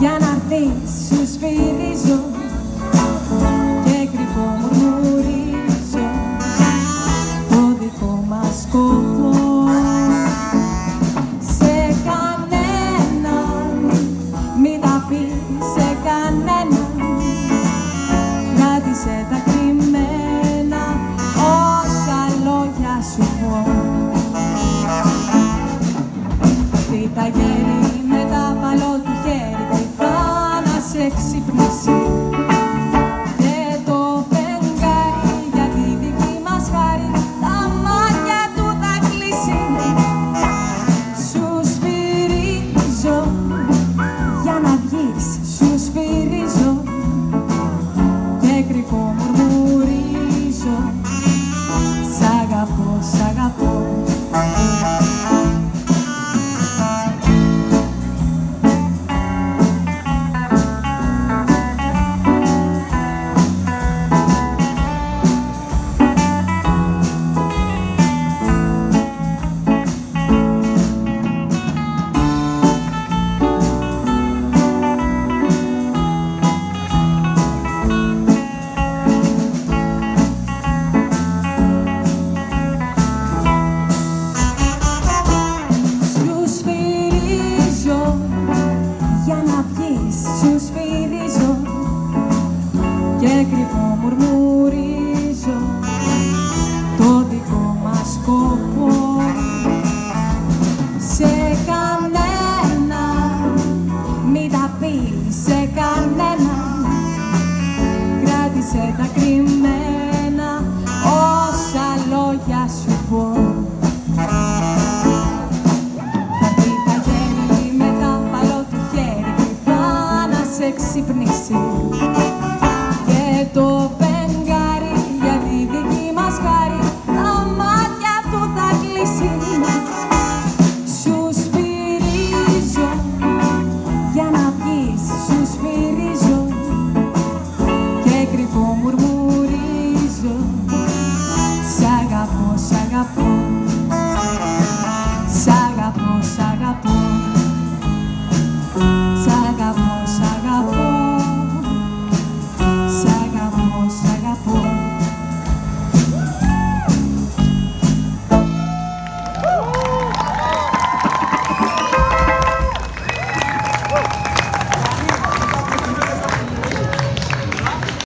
Για να δεις σου σφυρίζω και κρυφό μουρμουρίζω το δικό μας σκοπό. Σε κανέναν μη τα πεις, σε κανέναν κράτησε τα κρυμμένα όσα λόγια σου πω. Τι τα γέρι με τα παλό του χέρι κρυφά να σε ξυπνήσει και το φεγγάρι για τη δική μας χάρη τα μάτια του θα κλείσει. Σου σφυρίζω για να βγεις, σου σφυρίζω και κρυφό μουρμουρίζω σ' αγαπώ, σ' αγαπώ. Σου σφυρίζω και κρυφό μουρμουρίζω το δικό μας σκοπό. Σε κανένα μη τα πεις, σε κανένα κράτησε τα κρυμμένα όσα λόγια σου πω. Ξυπνήσει